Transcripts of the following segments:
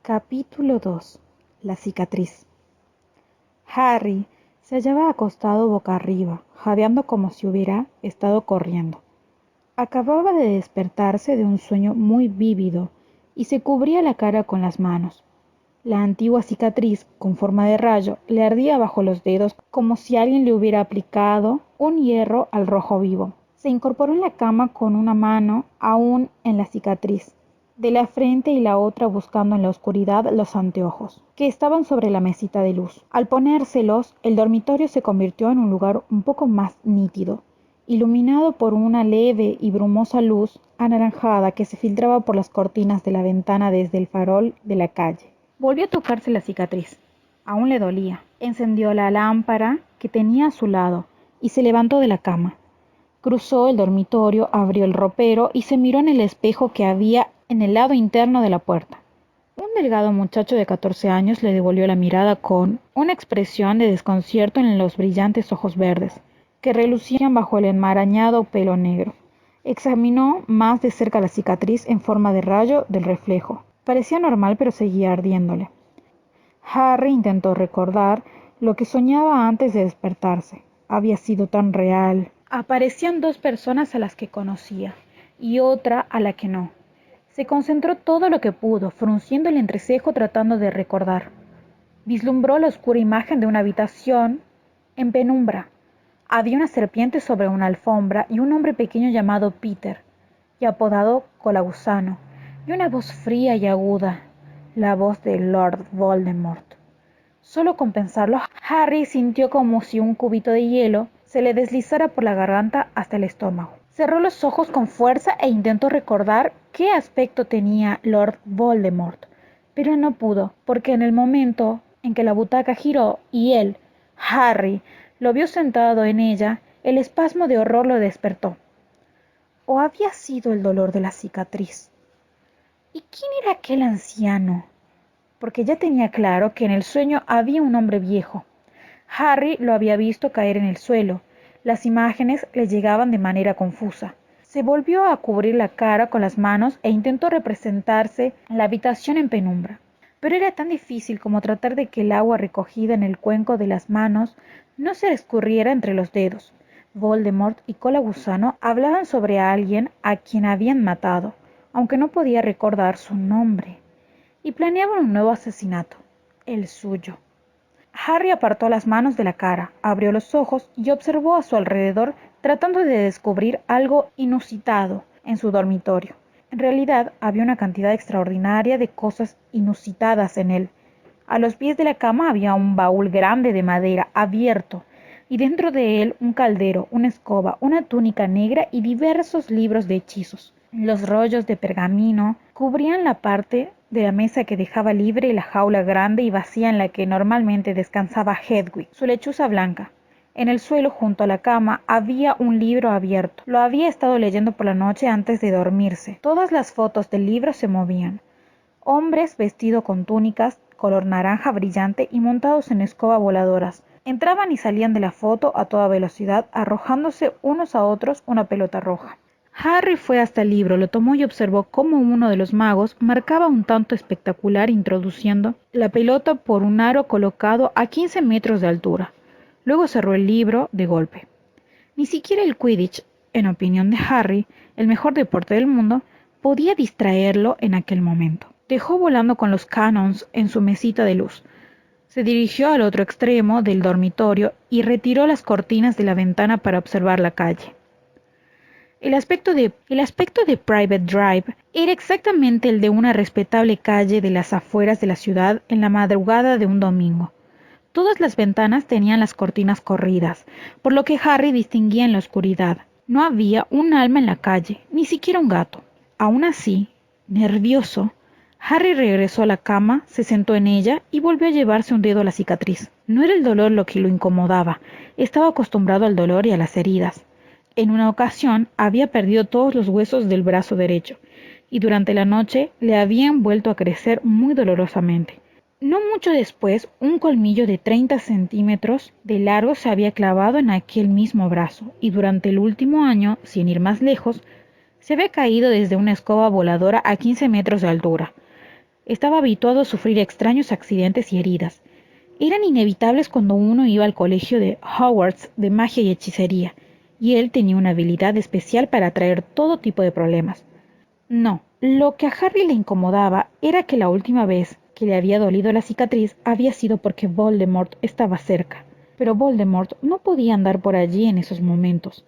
Capítulo 2. La cicatriz. Harry se hallaba acostado boca arriba, jadeando como si hubiera estado corriendo. Acababa de despertarse de un sueño muy vívido y se cubría la cara con las manos. La antigua cicatriz, con forma de rayo, le ardía bajo los dedos como si alguien le hubiera aplicado un hierro al rojo vivo. Se incorporó en la cama con una mano aún en la cicatriz de la frente y la otra buscando en la oscuridad los anteojos, que estaban sobre la mesita de luz. Al ponérselos, el dormitorio se convirtió en un lugar un poco más nítido, iluminado por una leve y brumosa luz anaranjada que se filtraba por las cortinas de la ventana desde el farol de la calle. Volvió a tocarse la cicatriz. Aún le dolía. Encendió la lámpara que tenía a su lado y se levantó de la cama. Cruzó el dormitorio, abrió el ropero y se miró en el espejo que había en el lado interno de la puerta. Un delgado muchacho de 14 años le devolvió la mirada con una expresión de desconcierto en los brillantes ojos verdes, que relucían bajo el enmarañado pelo negro. Examinó más de cerca la cicatriz en forma de rayo del reflejo. Parecía normal, pero seguía ardiéndole. Harry intentó recordar lo que soñaba antes de despertarse. Había sido tan real. Aparecían dos personas a las que conocía y otra a la que no. Se concentró todo lo que pudo, frunciendo el entrecejo tratando de recordar. Vislumbró la oscura imagen de una habitación en penumbra. Había una serpiente sobre una alfombra y un hombre pequeño llamado Peter, y apodado Colagusano, y una voz fría y aguda, la voz de Lord Voldemort. Solo con pensarlo, Harry sintió como si un cubito de hielo se le deslizara por la garganta hasta el estómago. Cerró los ojos con fuerza e intentó recordar qué aspecto tenía Lord Voldemort, pero no pudo, porque en el momento en que la butaca giró y él, Harry, lo vio sentado en ella, el espasmo de horror lo despertó. ¿O había sido el dolor de la cicatriz? ¿Y quién era aquel anciano? Porque ya tenía claro que en el sueño había un hombre viejo. Harry lo había visto caer en el suelo. Las imágenes le llegaban de manera confusa. Se volvió a cubrir la cara con las manos e intentó representarse la habitación en penumbra. Pero era tan difícil como tratar de que el agua recogida en el cuenco de las manos no se escurriera entre los dedos. Voldemort y Colagusano hablaban sobre alguien a quien habían matado, aunque no podía recordar su nombre, y planeaban un nuevo asesinato, el suyo. Harry apartó las manos de la cara, abrió los ojos y observó a su alrededor tratando de descubrir algo inusitado en su dormitorio. En realidad había una cantidad extraordinaria de cosas inusitadas en él. A los pies de la cama había un baúl grande de madera abierto y dentro de él un caldero, una escoba, una túnica negra y diversos libros de hechizos. Los rollos de pergamino cubrían la parte de la mesa que dejaba libre la jaula grande y vacía en la que normalmente descansaba Hedwig, su lechuza blanca. En el suelo junto a la cama había un libro abierto. Lo había estado leyendo por la noche antes de dormirse. Todas las fotos del libro se movían. Hombres vestidos con túnicas color naranja brillante y montados en escoba voladoras. Entraban y salían de la foto a toda velocidad, arrojándose unos a otros una pelota roja. Harry fue hasta el libro, lo tomó y observó cómo uno de los magos marcaba un tanto espectacular introduciendo la pelota por un aro colocado a 15 metros de altura. Luego cerró el libro de golpe. Ni siquiera el Quidditch, en opinión de Harry, el mejor deporte del mundo, podía distraerlo en aquel momento. Dejó volando con los cannons en su mesita de luz. Se dirigió al otro extremo del dormitorio y retiró las cortinas de la ventana para observar la calle. El aspecto de Private Drive era exactamente el de una respetable calle de las afueras de la ciudad en la madrugada de un domingo. Todas las ventanas tenían las cortinas corridas, por lo que Harry distinguía en la oscuridad. No había un alma en la calle, ni siquiera un gato. Aún así, nervioso, Harry regresó a la cama, se sentó en ella y volvió a llevarse un dedo a la cicatriz. No era el dolor lo que lo incomodaba, estaba acostumbrado al dolor y a las heridas. En una ocasión había perdido todos los huesos del brazo derecho, y durante la noche le habían vuelto a crecer muy dolorosamente. No mucho después, un colmillo de 30 centímetros de largo se había clavado en aquel mismo brazo, y durante el último año, sin ir más lejos, se había caído desde una escoba voladora a 15 metros de altura. Estaba habituado a sufrir extraños accidentes y heridas. Eran inevitables cuando uno iba al colegio de Hogwarts de magia y hechicería, y él tenía una habilidad especial para atraer todo tipo de problemas. No, lo que a Harry le incomodaba era que la última vez que le había dolido la cicatriz había sido porque Voldemort estaba cerca. Pero Voldemort no podía andar por allí en esos momentos.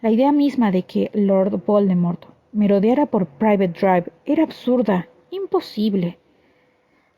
La idea misma de que Lord Voldemort merodeara por Private Drive era absurda, imposible.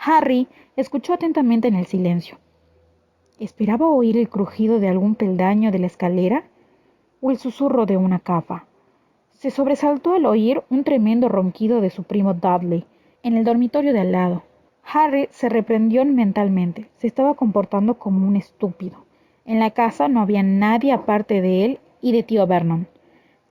Harry escuchó atentamente en el silencio. ¿Esperaba oír el crujido de algún peldaño de la escalera o el susurro de una capa? Se sobresaltó al oír un tremendo ronquido de su primo Dudley en el dormitorio de al lado. Harry se reprendió mentalmente. Se estaba comportando como un estúpido. En la casa no había nadie aparte de él y de tío Vernon,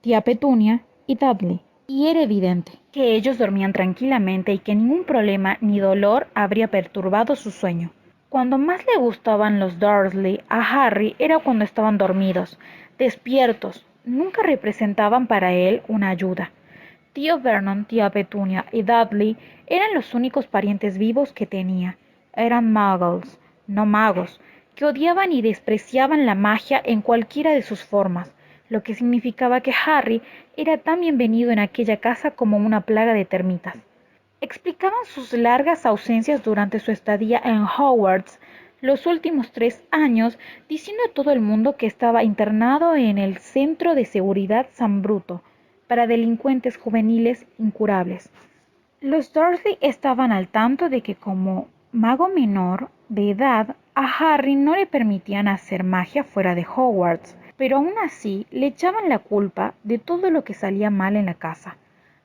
tía Petunia y Dudley, y era evidente que ellos dormían tranquilamente y que ningún problema ni dolor habría perturbado su sueño. Cuando más le gustaban los Dursley a Harry era cuando estaban dormidos, despiertos. Nunca representaban para él una ayuda. Tío Vernon, tía Petunia y Dudley eran los únicos parientes vivos que tenía. Eran muggles, no magos, que odiaban y despreciaban la magia en cualquiera de sus formas, lo que significaba que Harry era tan bienvenido en aquella casa como una plaga de termitas. Explicaban sus largas ausencias durante su estadía en Hogwarts los últimos 3 años, diciendo a todo el mundo que estaba internado en el Centro de Seguridad San Bruto para delincuentes juveniles incurables. Los Dursley estaban al tanto de que como mago menor de edad, a Harry no le permitían hacer magia fuera de Hogwarts, pero aún así le echaban la culpa de todo lo que salía mal en la casa.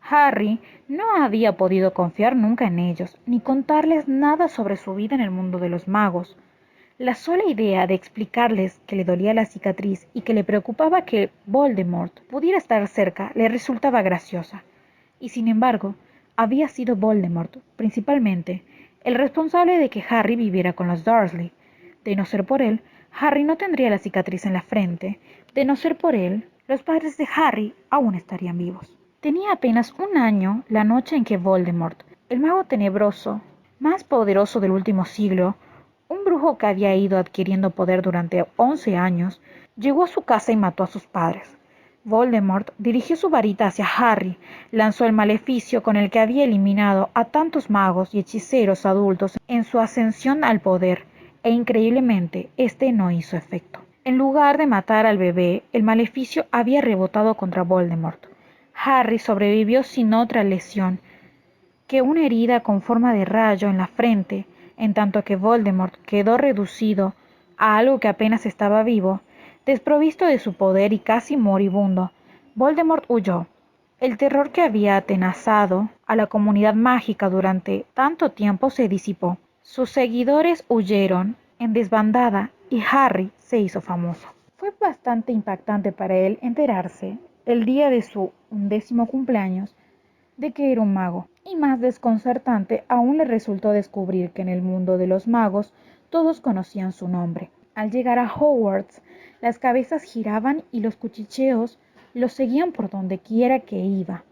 Harry no había podido confiar nunca en ellos, ni contarles nada sobre su vida en el mundo de los magos. La sola idea de explicarles que le dolía la cicatriz y que le preocupaba que Voldemort pudiera estar cerca le resultaba graciosa. Y sin embargo, había sido Voldemort, principalmente, el responsable de que Harry viviera con los Dursley. De no ser por él, Harry no tendría la cicatriz en la frente. De no ser por él, los padres de Harry aún estarían vivos. Tenía apenas 1 año la noche en que Voldemort, el mago tenebroso, más poderoso del último siglo, un brujo que había ido adquiriendo poder durante 11 años, llegó a su casa y mató a sus padres. Voldemort dirigió su varita hacia Harry, lanzó el maleficio con el que había eliminado a tantos magos y hechiceros adultos en su ascensión al poder, e increíblemente, este no hizo efecto. En lugar de matar al bebé, el maleficio había rebotado contra Voldemort. Harry sobrevivió sin otra lesión que una herida con forma de rayo en la frente, en tanto que Voldemort quedó reducido a algo que apenas estaba vivo, desprovisto de su poder y casi moribundo. Voldemort huyó. El terror que había atenazado a la comunidad mágica durante tanto tiempo se disipó. Sus seguidores huyeron en desbandada y Harry se hizo famoso. Fue bastante impactante para él enterarse, el día de su 11º cumpleaños, de que era un mago, y más desconcertante aún le resultó descubrir que en el mundo de los magos todos conocían su nombre. Al llegar a Hogwarts, las cabezas giraban y los cuchicheos lo seguían por donde quiera que iba,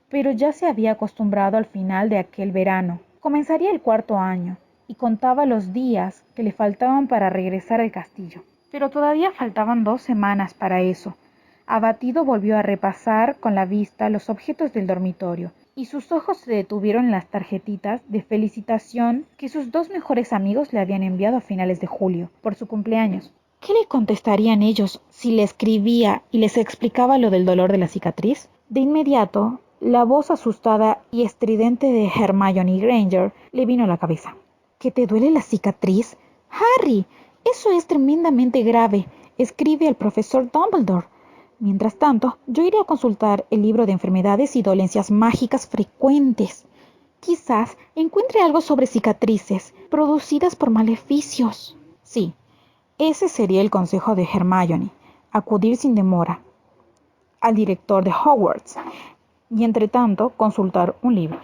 pero ya se había acostumbrado al final de aquel verano. Comenzaría el 4º año, y contaba los días que le faltaban para regresar al castillo. Pero todavía faltaban 2 semanas para eso. Abatido volvió a repasar con la vista los objetos del dormitorio, y sus ojos se detuvieron en las tarjetitas de felicitación que sus 2 mejores amigos le habían enviado a finales de julio, por su cumpleaños. ¿Qué le contestarían ellos si le escribía y les explicaba lo del dolor de la cicatriz? De inmediato, la voz asustada y estridente de Hermione Granger le vino a la cabeza. ¿Que te duele la cicatriz? ¡Harry! Eso es tremendamente grave. Escribe al profesor Dumbledore. Mientras tanto, yo iré a consultar el libro de enfermedades y dolencias mágicas frecuentes. Quizás encuentre algo sobre cicatrices producidas por maleficios. Sí, ese sería el consejo de Hermione. Acudir sin demora al director de Hogwarts y, entre tanto, consultar un libro.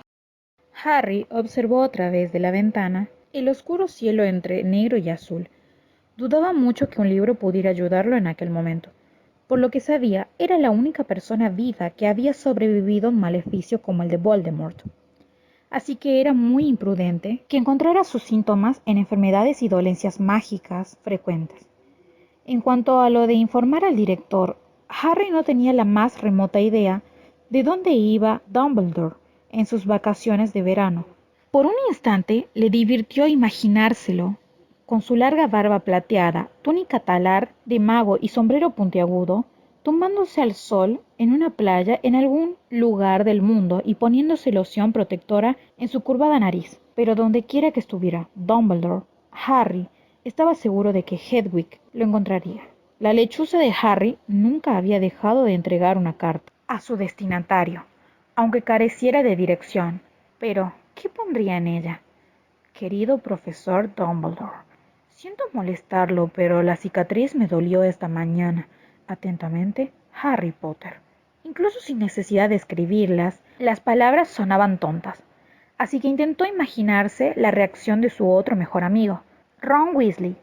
Harry observó a través de la ventana el oscuro cielo entre negro y azul. Dudaba mucho que un libro pudiera ayudarlo en aquel momento. Por lo que sabía, era la única persona viva que había sobrevivido a un maleficio como el de Voldemort. así que era muy imprudente que encontrara sus síntomas en enfermedades y dolencias mágicas frecuentes. En cuanto a lo de informar al director, Harry no tenía la más remota idea de dónde iba Dumbledore en sus vacaciones de verano. Por un instante le divirtió imaginárselo, con su larga barba plateada, túnica talar de mago y sombrero puntiagudo, tumbándose al sol en una playa en algún lugar del mundo y poniéndose loción protectora en su curvada nariz. Pero donde quiera que estuviera Dumbledore, Harry estaba seguro de que Hedwig lo encontraría. La lechuza de Harry nunca había dejado de entregar una carta a su destinatario, aunque careciera de dirección. Pero, ¿qué pondría en ella? Querido profesor Dumbledore, siento molestarlo, pero la cicatriz me dolió esta mañana. Atentamente, Harry Potter. Incluso sin necesidad de escribirlas, las palabras sonaban tontas, así que intentó imaginarse la reacción de su otro mejor amigo, Ron Weasley,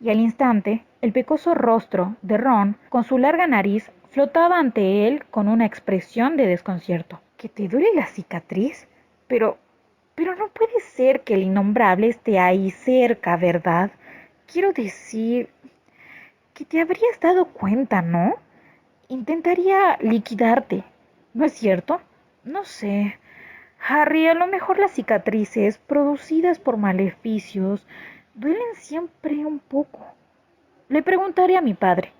y al instante, el pecoso rostro de Ron, con su larga nariz, flotaba ante él con una expresión de desconcierto. ¿Que te duele la cicatriz? Pero pero no puede ser que el innombrable esté ahí cerca, ¿verdad? Quiero decir que te habrías dado cuenta, ¿no? Intentaría liquidarte, ¿no es cierto? No sé. Harry, a lo mejor las cicatrices producidas por maleficios duelen siempre un poco. Le preguntaré a mi padre.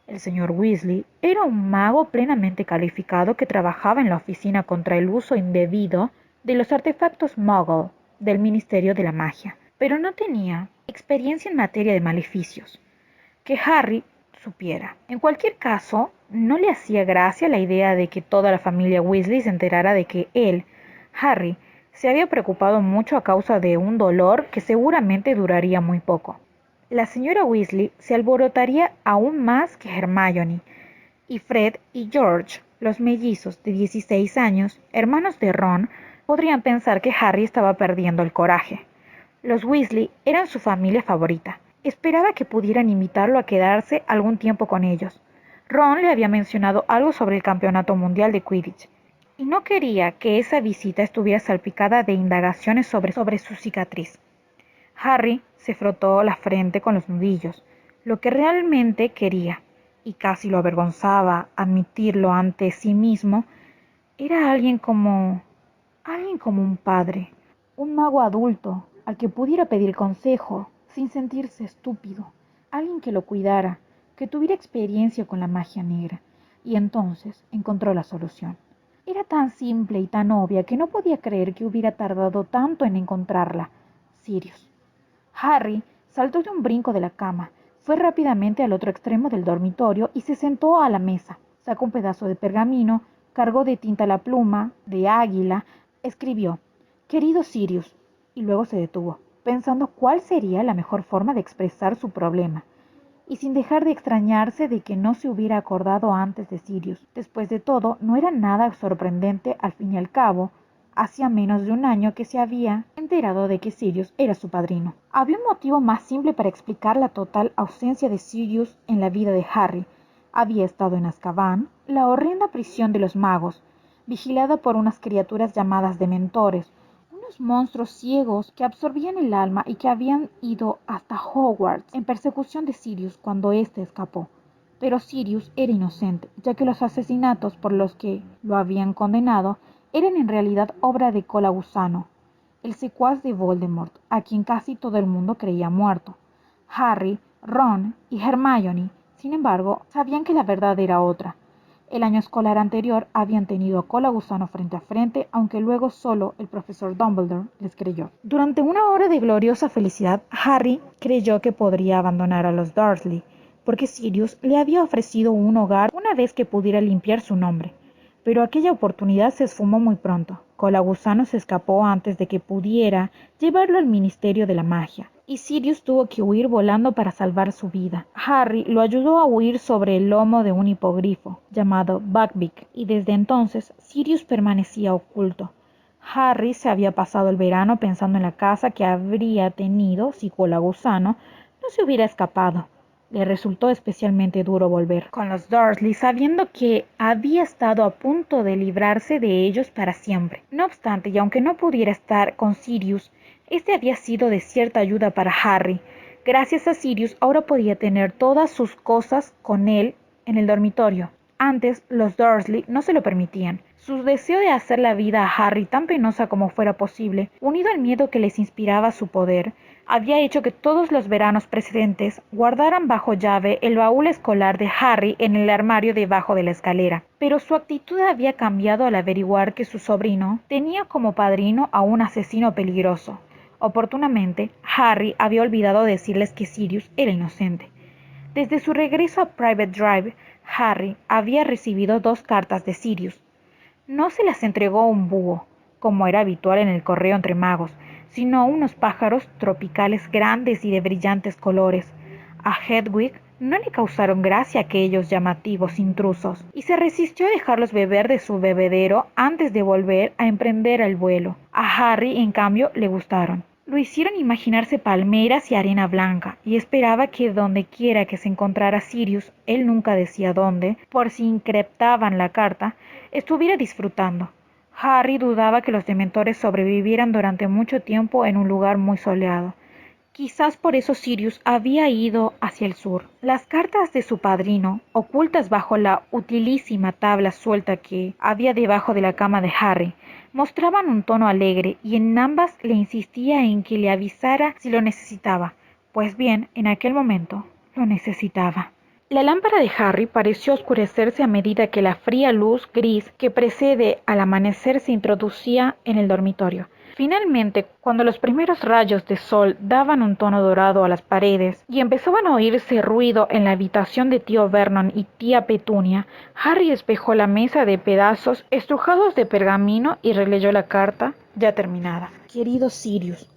El señor Weasley era un mago plenamente calificado que trabajaba en la oficina contra el uso indebido de los artefactos Muggle del Ministerio de la Magia, pero no tenía experiencia en materia de maleficios que Harry supiera. En cualquier caso, no le hacía gracia la idea de que toda la familia Weasley se enterara de que él, Harry, se había preocupado mucho a causa de un dolor que seguramente duraría muy poco. La señora Weasley se alborotaría aún más que Hermione, y Fred y George, los mellizos de 16 años, hermanos de Ron, podrían pensar que Harry estaba perdiendo el coraje. Los Weasley eran su familia favorita. Esperaba que pudieran invitarlo a quedarse algún tiempo con ellos. Ron le había mencionado algo sobre el campeonato mundial de Quidditch, y no quería que esa visita estuviera salpicada de indagaciones sobre su cicatriz. Harry se frotó la frente con los nudillos. Lo que realmente quería, y casi lo avergonzaba admitirlo ante sí mismo, era alguien como un padre, un mago adulto al que pudiera pedir consejo sin sentirse estúpido, alguien que lo cuidara, que tuviera experiencia con la magia negra, y entonces encontró la solución. Era tan simple y tan obvia que no podía creer que hubiera tardado tanto en encontrarla. Sirius. Harry saltó de un brinco de la cama, fue rápidamente al otro extremo del dormitorio y se sentó a la mesa. Sacó un pedazo de pergamino, cargó de tinta la pluma, de águila, escribió, «Querido Sirius», y luego se detuvo, pensando cuál sería la mejor forma de expresar su problema, y sin dejar de extrañarse de que no se hubiera acordado antes de Sirius. Después de todo, no era nada sorprendente al fin y al cabo. Hacía menos de un año que se había enterado de que Sirius era su padrino. Había un motivo más simple para explicar la total ausencia de Sirius en la vida de Harry. Había estado en Azkaban, la horrenda prisión de los magos, vigilada por unas criaturas llamadas dementores, unos monstruos ciegos que absorbían el alma y que habían ido hasta Hogwarts en persecución de Sirius cuando éste escapó. Pero Sirius era inocente, ya que los asesinatos por los que lo habían condenado eran en realidad obra de Cola Gusano, el secuaz de Voldemort, a quien casi todo el mundo creía muerto. Harry, Ron y Hermione, sin embargo, sabían que la verdad era otra. El año escolar anterior habían tenido a Cola Gusano frente a frente, aunque luego solo el profesor Dumbledore les creyó. Durante una hora de gloriosa felicidad, Harry creyó que podría abandonar a los Dursley, porque Sirius le había ofrecido un hogar una vez que pudiera limpiar su nombre. Pero aquella oportunidad se esfumó muy pronto. Cola Gusano se escapó antes de que pudiera llevarlo al Ministerio de la Magia, y Sirius tuvo que huir volando para salvar su vida. Harry lo ayudó a huir sobre el lomo de un hipogrifo llamado Buckbeak, y desde entonces Sirius permanecía oculto. Harry se había pasado el verano pensando en la casa que habría tenido si Cola Gusano no se hubiera escapado. Le resultó especialmente duro volver con los Dursley, sabiendo que había estado a punto de librarse de ellos para siempre. No obstante, y aunque no pudiera estar con Sirius, este había sido de cierta ayuda para Harry. Gracias a Sirius, ahora podía tener todas sus cosas con él en el dormitorio. Antes, los Dursley no se lo permitían. Su deseo de hacer la vida a Harry tan penosa como fuera posible, unido al miedo que les inspiraba su poder, había hecho que todos los veranos precedentes guardaran bajo llave el baúl escolar de Harry en el armario debajo de la escalera. Pero su actitud había cambiado al averiguar que su sobrino tenía como padrino a un asesino peligroso. Oportunamente, Harry había olvidado decirles que Sirius era inocente. Desde su regreso a Private Drive, Harry había recibido 2 cartas de Sirius. No se las entregó un búho, como era habitual en el correo entre magos, sino unos pájaros tropicales grandes y de brillantes colores. A Hedwig no le causaron gracia aquellos llamativos intrusos, y se resistió a dejarlos beber de su bebedero antes de volver a emprender el vuelo. A Harry, en cambio, le gustaron. Lo hicieron imaginarse palmeras y arena blanca, y esperaba que donde quiera que se encontrara Sirius, él nunca decía dónde, por si increptaban la carta, estuviera disfrutando. Harry dudaba que los dementores sobrevivieran durante mucho tiempo en un lugar muy soleado. Quizás por eso Sirius había ido hacia el sur. Las cartas de su padrino, ocultas bajo la utilísima tabla suelta que había debajo de la cama de Harry, mostraban un tono alegre y en ambas le insistía en que le avisara si lo necesitaba. Pues bien, en aquel momento lo necesitaba. La lámpara de Harry pareció oscurecerse a medida que la fría luz gris que precede al amanecer se introducía en el dormitorio. Finalmente, cuando los primeros rayos de sol daban un tono dorado a las paredes y empezaban a oírse ruido en la habitación de tío Vernon y tía Petunia, Harry despejó la mesa de pedazos estrujados de pergamino y releyó la carta ya terminada. Querido Sirius,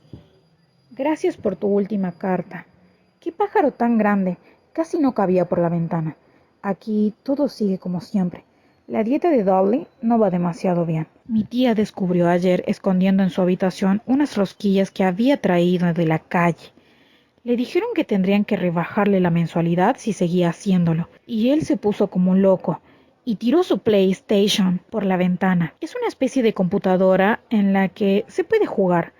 gracias por tu última carta. ¡Qué pájaro tan grande! Casi no cabía por la ventana. Aquí todo sigue como siempre. La dieta de Dudley no va demasiado bien. Mi tía descubrió ayer escondiendo en su habitación unas rosquillas que había traído de la calle. Le dijeron que tendrían que rebajarle la mensualidad si seguía haciéndolo, y él se puso como un loco y tiró su PlayStation por la ventana. Es una especie de computadora en la que se puede jugar.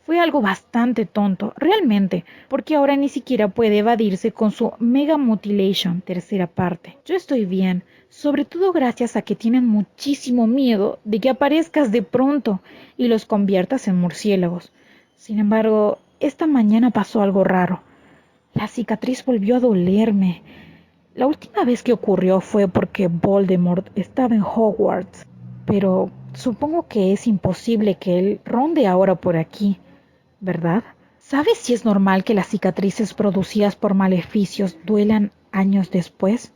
Fue algo bastante tonto, realmente, porque ahora ni siquiera puede evadirse con su Mega Mutilation, tercera parte. Yo estoy bien, sobre todo gracias a que tienen muchísimo miedo de que aparezcas de pronto y los conviertas en murciélagos. Sin embargo, esta mañana pasó algo raro. La cicatriz volvió a dolerme. La última vez que ocurrió fue porque Voldemort estaba en Hogwarts, pero supongo que es imposible que él ronde ahora por aquí, ¿verdad? ¿Sabes si es normal que las cicatrices producidas por maleficios duelan años después?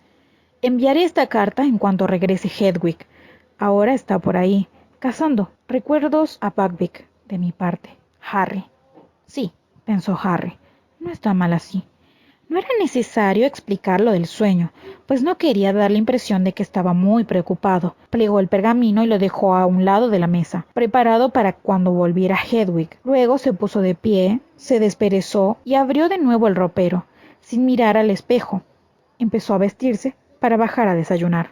Enviaré esta carta en cuanto regrese Hedwig. Ahora está por ahí, cazando recuerdos a Buckbeak, de mi parte. Harry. Sí, pensó Harry, no está mal así. No era necesario explicar lo del sueño, pues no quería dar la impresión de que estaba muy preocupado. Plegó el pergamino y lo dejó a un lado de la mesa, preparado para cuando volviera Hedwig. Luego se puso de pie, se desperezó y abrió de nuevo el ropero, sin mirar al espejo. Empezó a vestirse para bajar a desayunar.